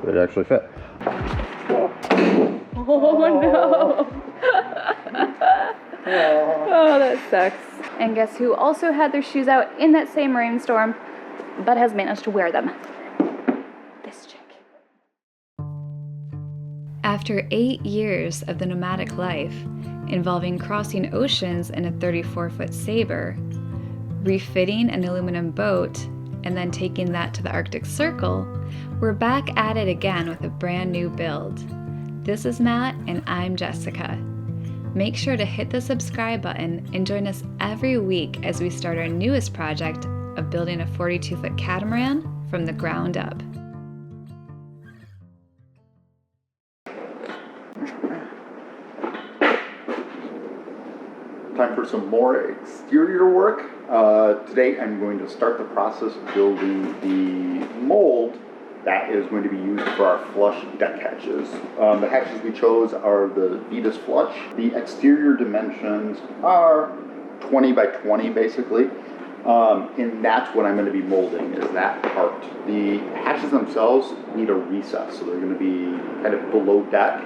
It actually fit. Oh no! Oh, that sucks. And guess who also had their shoes out in that same rainstorm, but has managed to wear them? This chick. After 8 years of the nomadic life, involving crossing oceans in a 34-foot Sabre, refitting an aluminum boat, and then taking that to the Arctic Circle, we're back at it again with a brand new build. This is Matt and I'm Jessica. Make sure to hit the subscribe button and join us every week as we start our newest project of building a 42-foot catamaran from the ground up. Time for some more exterior work. Today I'm going to start the process of building the mold that is going to be used for our flush deck hatches. The hatches we chose are the Vetus flush. The exterior dimensions are 20 by 20 basically, and that's what I'm going to be molding, is that part. The hatches themselves need a recess, so they're going to be kind of below deck.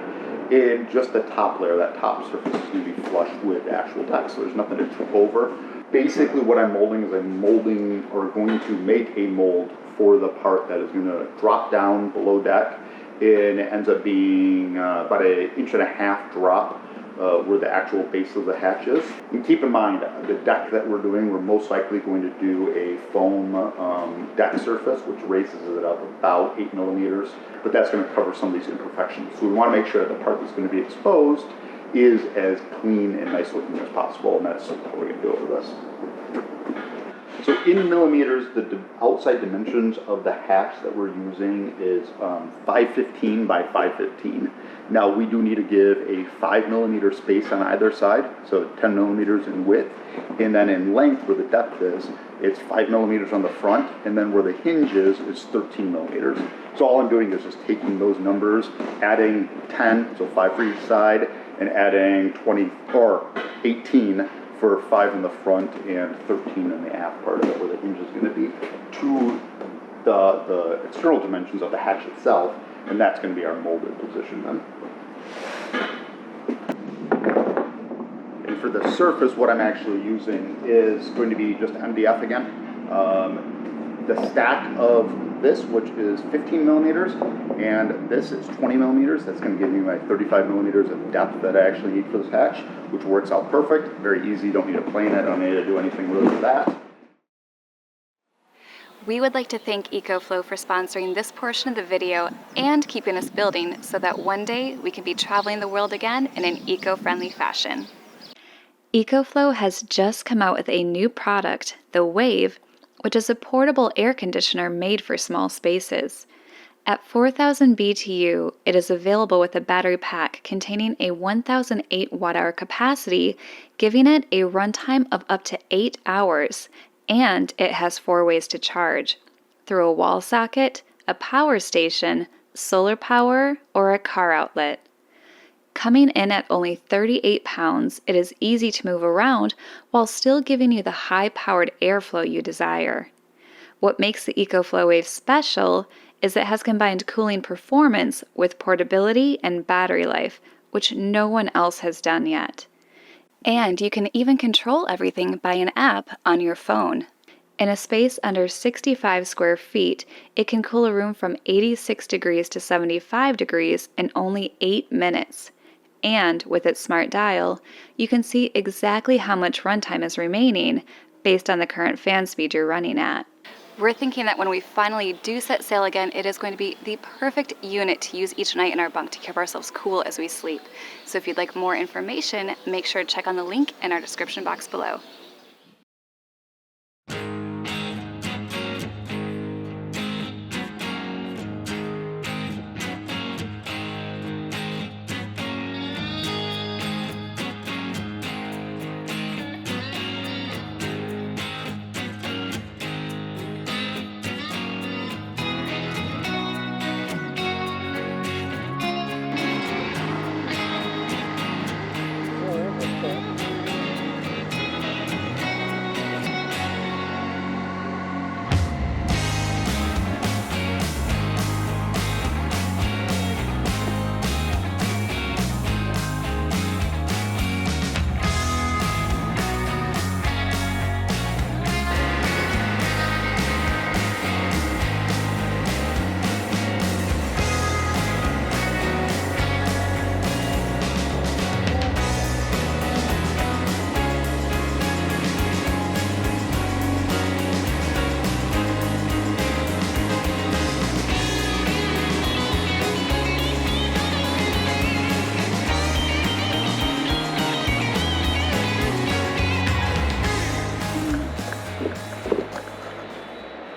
And just the top layer, that top surface is going to be flush with the actual deck, so there's nothing to trip over. Basically what I'm molding is I'm molding, or going to make a mold for the part that is going to drop down below deck, and it ends up being about an 1.5 inch drop where the actual base of the hatch is. And keep in mind, the deck that we're doing, we're most likely going to do a foam deck surface, which raises it up about 8 millimeters, but that's going to cover some of these imperfections. So we want to make sure that the part that's going to be exposed is as clean and nice looking as possible, and that's how we're going to do over this. So in millimeters, the outside dimensions of the hatch that we're using is 515 by 515. Now we do need to give a 5 millimeter space on either side, so 10 millimeters in width, and then in length where the depth is, it's 5 millimeters on the front, and then where the hinge is 13 millimeters. So all I'm doing is just taking those numbers, adding 10, so 5 for each side, and adding 20 or 18 for 5 in the front and 13 in the aft part of it, where the hinge is going to be, to the external dimensions of the hatch itself, and that's going to be our molded position then. And for the surface, what I'm actually using is going to be just MDF again. The stack of this, which is 15 millimeters, and this is 20 millimeters. That's going to give me my 35 millimeters of depth that I actually need for this hatch, which works out perfect. Very easy, don't need to plane it, don't need to do anything really with that. We would like to thank EcoFlow for sponsoring this portion of the video and keeping us building so that one day we can be traveling the world again in an eco-friendly fashion. EcoFlow has just come out with a new product, the WAVE, which is a portable air conditioner made for small spaces. At 4,000 BTU, it is available with a battery pack containing a 1,008 watt-hour capacity, giving it a runtime of up to 8 hours, and it has 4 ways to charge: through a wall socket, a power station, solar power, or a car outlet. Coming in at only 38 pounds, it is easy to move around while still giving you the high-powered airflow you desire. What makes the EcoFlow Wave special is it has combined cooling performance with portability and battery life, which no one else has done yet. And you can even control everything by an app on your phone. In a space under 65 square feet, it can cool a room from 86 degrees to 75 degrees in only 8 minutes. And with its smart dial, you can see exactly how much runtime is remaining based on the current fan speed you're running at. We're thinking that when we finally do set sail again, it is going to be the perfect unit to use each night in our bunk to keep ourselves cool as we sleep. So if you'd like more information, make sure to check on the link in our description box below.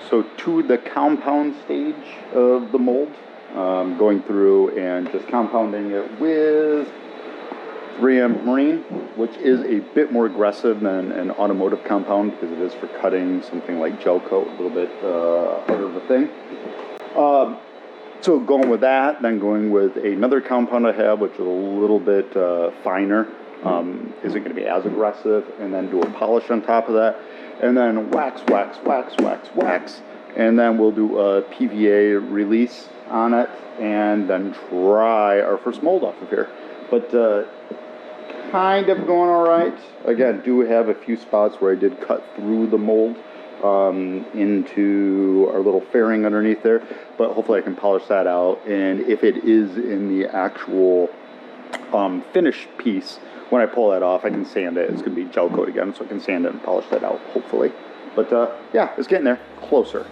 So to the compound stage of the mold, going through and just compounding it with 3M Marine, which is a bit more aggressive than an automotive compound because it is for cutting something like gel coat, a little bit harder of a thing. So going with that, then going with another compound I have, which is a little bit finer, isn't going to be as aggressive, and then do a polish on top of that, and then wax, wax, wax, wax, wax, and then we'll do a PVA release on it, and then try our first mold off of here. But kind of going all right. Again, do have a few spots where I did cut through the mold into our little fairing underneath there, but hopefully I can polish that out. And if it is in the actual finished piece, when I pull that off, I can sand it. It's going to be gel coat again, so I can sand it and polish that out, hopefully. But yeah, it's getting there, closer.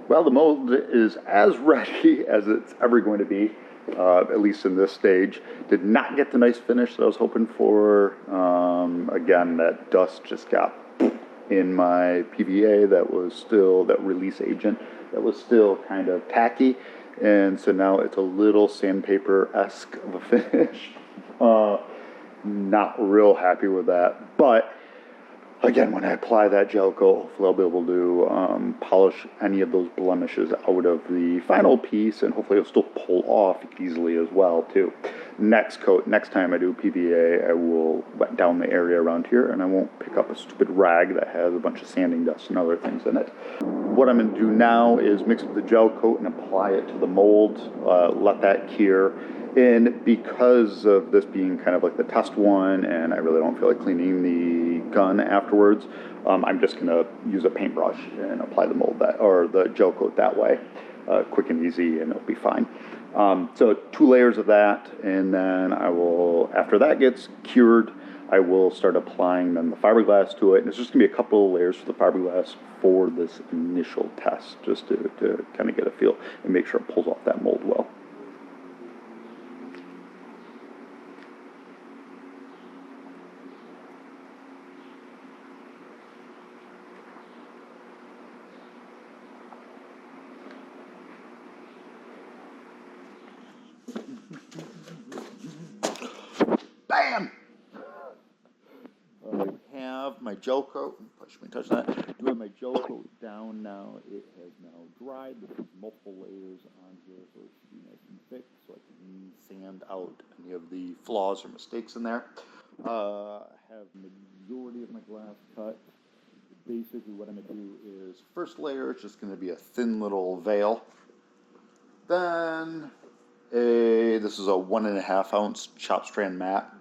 Well, the mold is as ready as it's ever going to be, at least in this stage. Did not get the nice finish that I was hoping for. Again, that dust just got in my PVA that was still, that release agent, that was still kind of tacky. And so now it's a little sandpaper-esque of a finish. Not real happy with that, but again, when I apply that gel coat, hopefully I'll be able to polish any of those blemishes out of the final piece, and hopefully it'll still pull off easily as well, too. Next coat, next time I do PVA, I will wet down the area around here, and I won't pick up a stupid rag that has a bunch of sanding dust and other things in it. What I'm going to do now is mix up the gel coat and apply it to the mold, let that cure. And because of this being kind of like the test one, and I really don't feel like cleaning the gun afterwards, I'm just going to use a paintbrush and apply the mold that, or the gel coat that way, quick and easy, and it'll be fine. So 2 layers of that, and then I will, after that gets cured, I will start applying then the fiberglass to it. And it's just going to be a couple of layers for the fiberglass for this initial test, just to kind of get a feel and make sure it pulls off that mold well. Bam! I have my gel coat. Let me touch that. I have my gel coat down now. It has now dried. There's multiple layers on here, so it should be nice and thick, so I can sand out any of the flaws or mistakes in there. I have the majority of my glass cut. Basically, what I'm going to do is first layer is just going to be a thin little veil. Then this is a 1.5 ounce chop strand mat.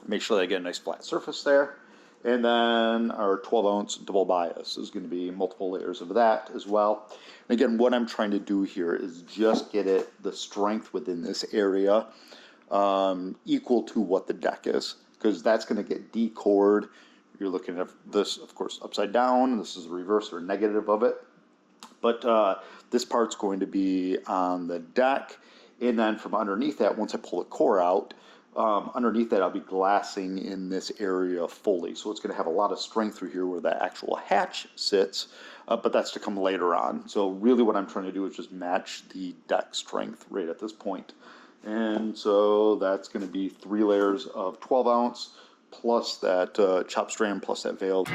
Make sure that I get a nice flat surface there. And then our 12 ounce double bias is going to be multiple layers of that as well. And again, what I'm trying to do here is just get it, the strength within this area, equal to what the deck is, because that's going to get decored. You're looking at this, of course, upside down. This is the reverse or negative of it. But this part's going to be on the deck. And then from underneath that, once I pull the core out, underneath that I'll be glassing in this area fully. So it's going to have a lot of strength through here where the actual hatch sits, but that's to come later on. So really what I'm trying to do is just match the deck strength right at this point. And so that's going to be 3 layers of 12 ounce plus that chop strand plus that veil.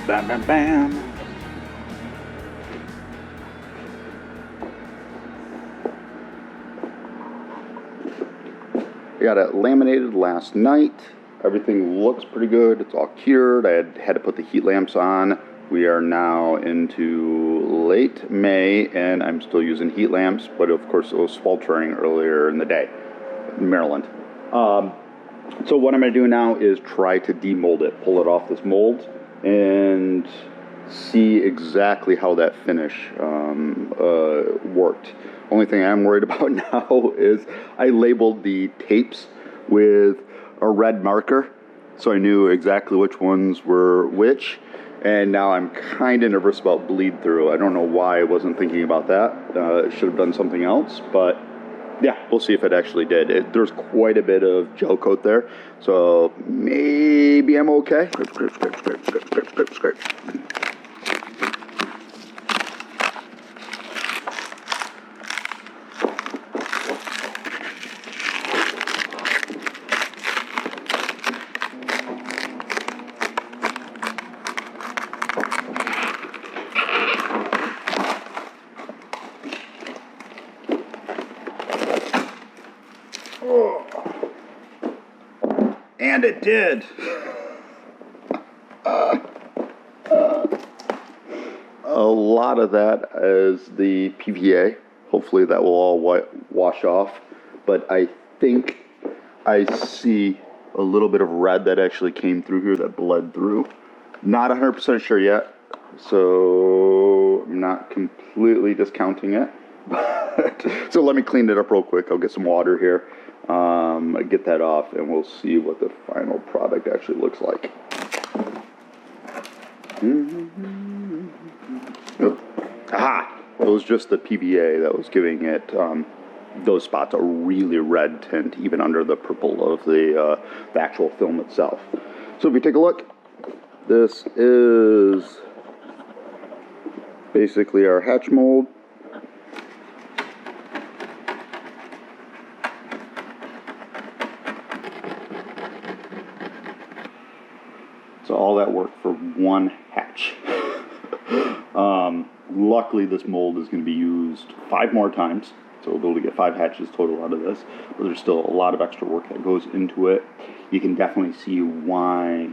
Bam, bam, bam. I got it laminated last night. Everything looks pretty good. It's all cured. I had to put the heat lamps on. We are now into late May, and I'm still using heat lamps, but of course it was sweltering earlier in the day in Maryland. So what I'm going to do now is try to demold it, pull it off this mold, and see exactly how that finish worked. Only thing I'm worried about now is I labeled the tapes with a red marker, so I knew exactly which ones were which, and now I'm kind of nervous about bleed through. I don't know why I wasn't thinking about that. Should have done something else, but yeah, we'll see if it actually did. There's quite a bit of gel coat there, so maybe I'm okay. Scrape. And it did. A lot of that is the PVA. Hopefully that will all wash off. But I think I see a little bit of red that actually came through here that bled through. Not 100% sure yet, so I'm not completely discounting it. So let me clean it up real quick. I'll get some water here. Get that off, and we'll see what the final product actually looks like. Aha! It was just the PVA that was giving it those spots a really red tint, even under the purple of the actual film itself. So if you take a look, this is basically our hatch mold. So all that work for one hatch. Luckily, this mold is going to be used 5 more times, so we'll be able to get 5 hatches total out of this. But there's still a lot of extra work that goes into it. You can definitely see why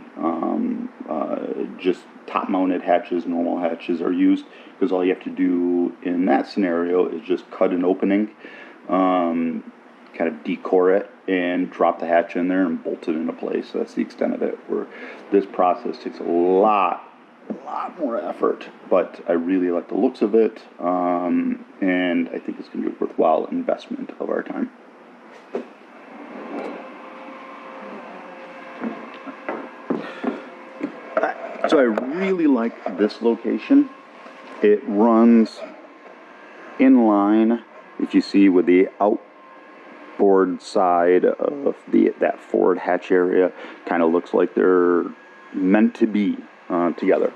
just top-mounted hatches, normal hatches are used, because all you have to do in that scenario is just cut an opening, kind of decore it, and drop the hatch in there and bolt it into place. So that's the extent of it. Where this process takes a lot more effort, but I really like the looks of it, and I think it's going to be a worthwhile investment of our time. So I really like this location. It runs in line, if you see, with the outboard side of that forward hatch area. Kind of looks like they're meant to be together.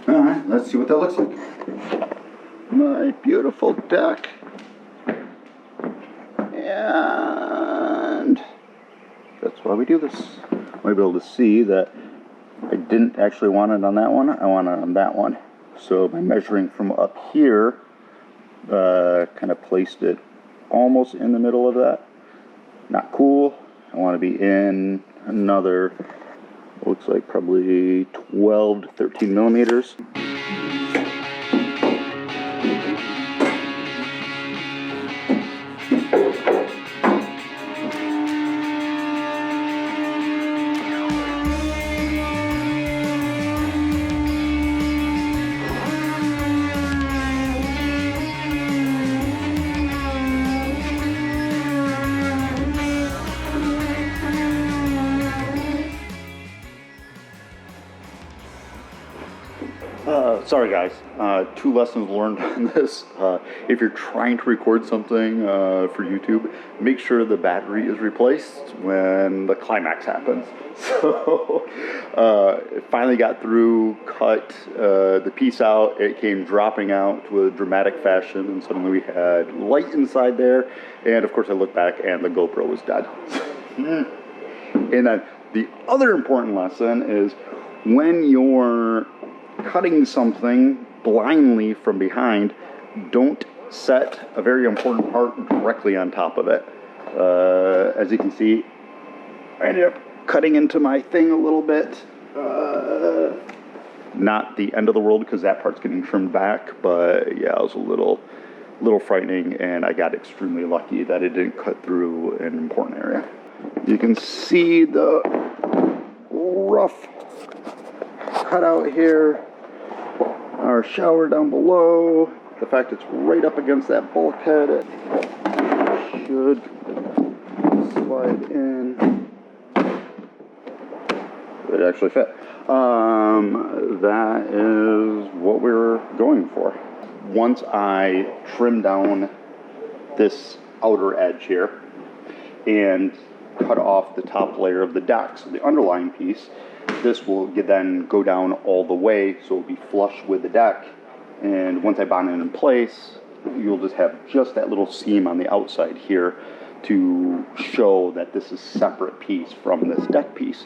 Alright, let's see what that looks like. My beautiful deck. And that's why we do this. We'll be able to see that I didn't actually want it on that one, I want it on that one. So by measuring from up here, kind of placed it almost in the middle of that. Not cool. I want to be in another, looks like probably 12 to 13 millimeters. Sorry guys, 2 lessons learned on this. If you're trying to record something for YouTube, make sure the battery is replaced when the climax happens. So, it finally got through, cut the piece out, it came dropping out with dramatic fashion, and suddenly we had light inside there, and of course I looked back and the GoPro was dead. And then the other important lesson is when you're cutting something blindly from behind, don't set a very important part directly on top of it. As you can see, I ended up cutting into my thing a little bit. Not the end of the world because that part's getting trimmed back, but yeah, it was a little frightening, and I got extremely lucky that it didn't cut through an important area. You can see the rough cutout here. Our shower down below. The fact it's right up against that bulkhead, it should slide in. It actually fit. That is what we're going for. Once I trim down this outer edge here and cut off the top layer of the deck, so the underlying piece, this will then go down all the way, so it'll be flush with the deck. And once I bond it in place, you'll just have just that little seam on the outside here to show that this is a separate piece from this deck piece.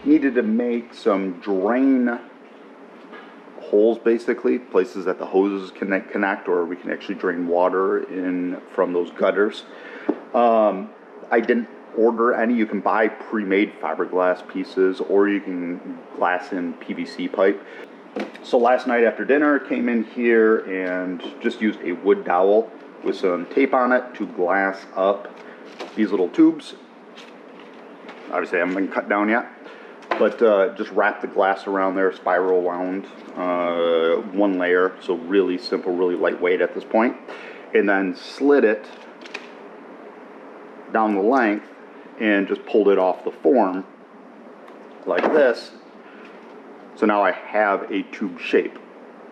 Needed to make some drain holes, basically places that the hoses can connect, or we can actually drain water in from those gutters. I didn't order any. You can buy pre-made fiberglass pieces, or you can glass in PVC pipe. So last night after dinner, came in here and just used a wood dowel with some tape on it to glass up these little tubes. Obviously, I haven't been cut down yet. But just wrap the glass around there, spiral wound, 1 layer, so really simple, really lightweight at this point. And then slid it down the length and just pulled it off the form like this. So now I have a tube shape.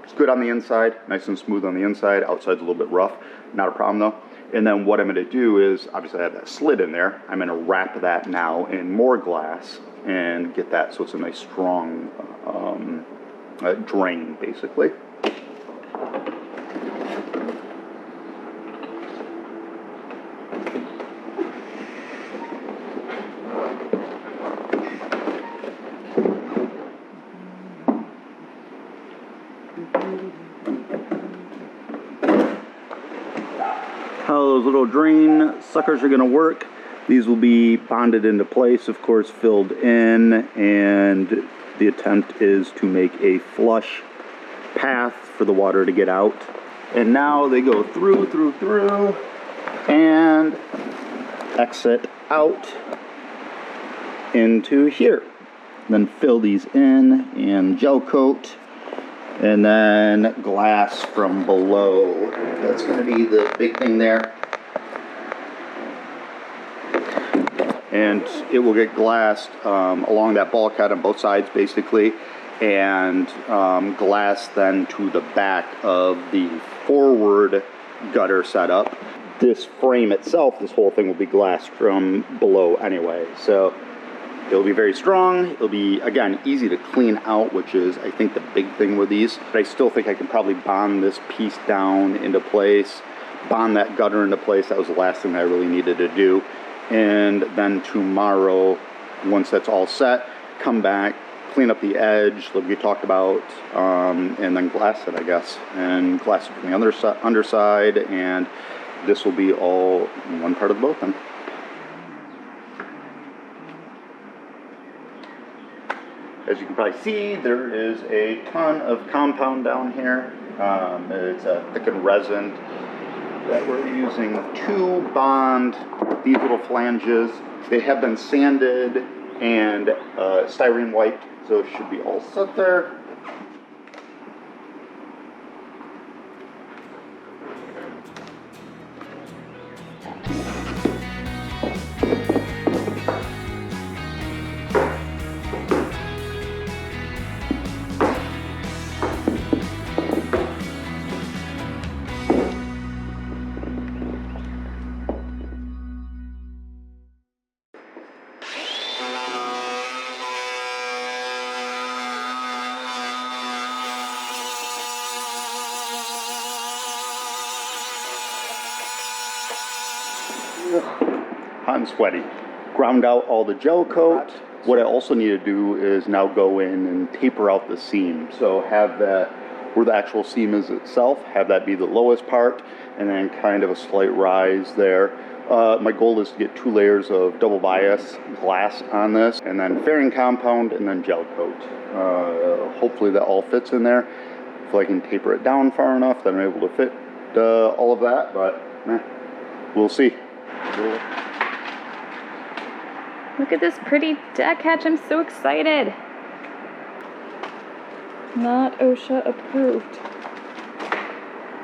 It's good on the inside, nice and smooth on the inside. Outside's a little bit rough, not a problem though. And then what I'm going to do is, obviously I have that slit in there, I'm going to wrap that now in more glass and get that so it's a nice strong drain, basically. How those little drain suckers are going to work. These will be bonded into place, of course, filled in, and the attempt is to make a flush path for the water to get out. And now they go through, and exit out into here. Then fill these in and gel coat, and then glass from below. That's going to be the big thing there. And it will get glassed along that bulkhead on both sides, basically, and glass then to the back of the forward gutter setup. This frame itself, this whole thing will be glassed from below anyway, so it'll be very strong. It'll be, again, easy to clean out, which is, I think, the big thing with these. But I still think I can probably bond this piece down into place, bond that gutter into place. That was the last thing I really needed to do. And then tomorrow, once that's all set, come back, clean up the edge like we talked about, and then glass it, I guess, and glass it from the underside, and this will be all one part of the boat then. As you can probably see, there is a ton of compound down here. It's a thickened resin that we're using to bond these little flanges. They have been sanded and styrene wiped, so it should be all set there. Hot and sweaty. Ground out all the gel coat. What I also need to do is now go in and taper out the seam. So have that, where the actual seam is itself, have that be the lowest part, and then kind of a slight rise there. My goal is to get 2 layers of double bias glass on this, and then fairing compound, and then gel coat. Hopefully that all fits in there. If I can taper it down far enough, then I'm able to fit all of that, but we'll see. Look at this pretty deck hatch. I'm so excited. Not OSHA approved.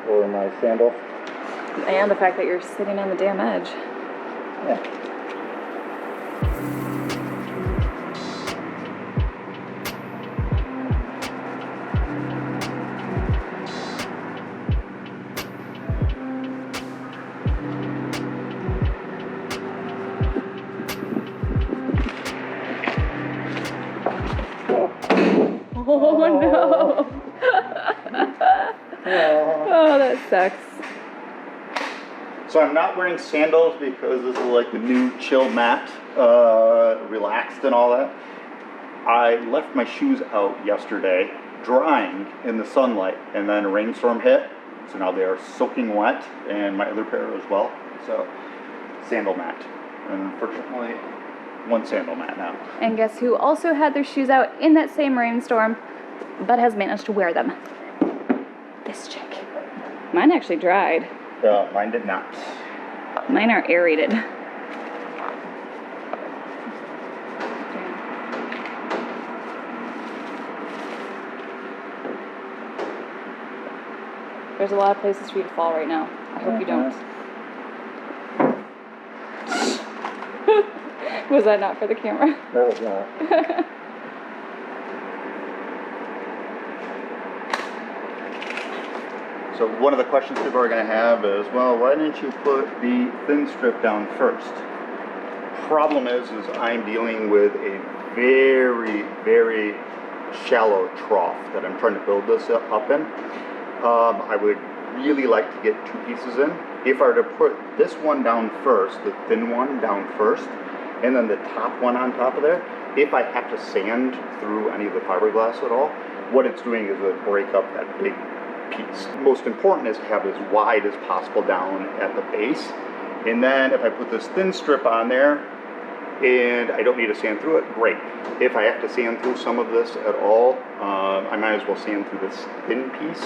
Or my sandal. And the fact that you're sitting on the damn edge. Yeah. Oh no! Oh, that sucks. So I'm not wearing sandals because this is like the new chill mat, relaxed and all that. I left my shoes out yesterday, drying in the sunlight, and then a rainstorm hit. So now they are soaking wet, and my other pair as well. So, sandal mat. And unfortunately, one sandal mat now. And guess who also had their shoes out in that same rainstorm, but has managed to wear them? This chick. Mine actually dried. Mine did not. Mine are aerated. There's a lot of places for you to fall right now. I hope you don't. Was that not for the camera? That was not. So one of the questions people are going to have is, well, why didn't you put the thin strip down first? Problem is I'm dealing with a very, very shallow trough that I'm trying to build this up in. I would really like to get 2 pieces in. If I were to put this one down first, the thin one down first, and then the top one on top of there, if I have to sand through any of the fiberglass at all, what it's doing is it would break up that big piece. Most important is to have it as wide as possible down at the base. And then if I put this thin strip on there and I don't need to sand through it, great. If I have to sand through some of this at all, I might as well sand through this thin piece,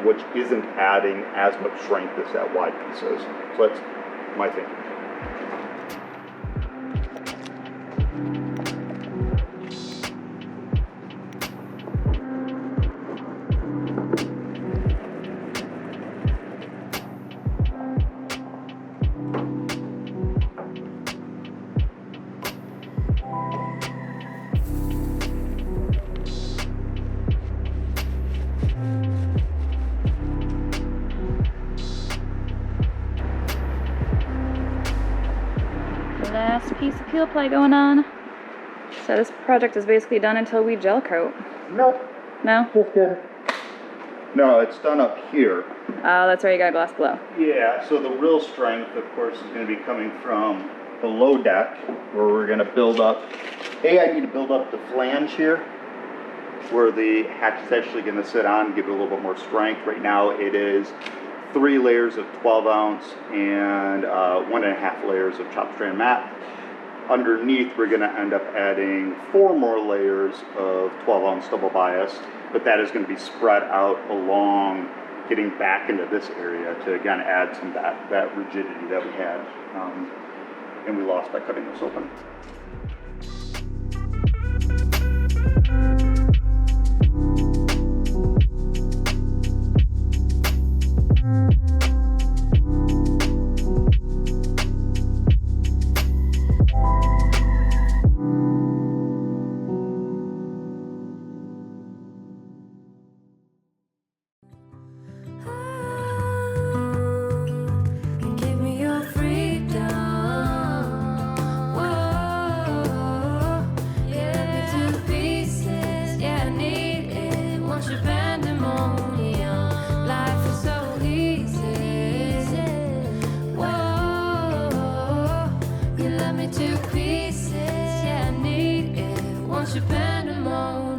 which isn't adding as much strength as that wide piece is. So that's my thinking. Last piece of peel play going on. So this project is basically done until we gel coat. Nope. No? Just kidding. No, it's done up here. Oh, that's right, you got glass below. Yeah, so the real strength, of course, is going to be coming from below deck, where we're going to build up. I need to build up the flange here, where the hatch is actually going to sit on, give it a little bit more strength. Right now it is 3 layers of 12 ounce and 1.5 layers of chopped strand mat. Underneath we're going to end up adding 4 more layers of 12 ounce double biased, but that is going to be spread out along, getting back into this area to again add some of that rigidity that we had and we lost by cutting this open. To pieces, yeah, I need it. Once you bend them on.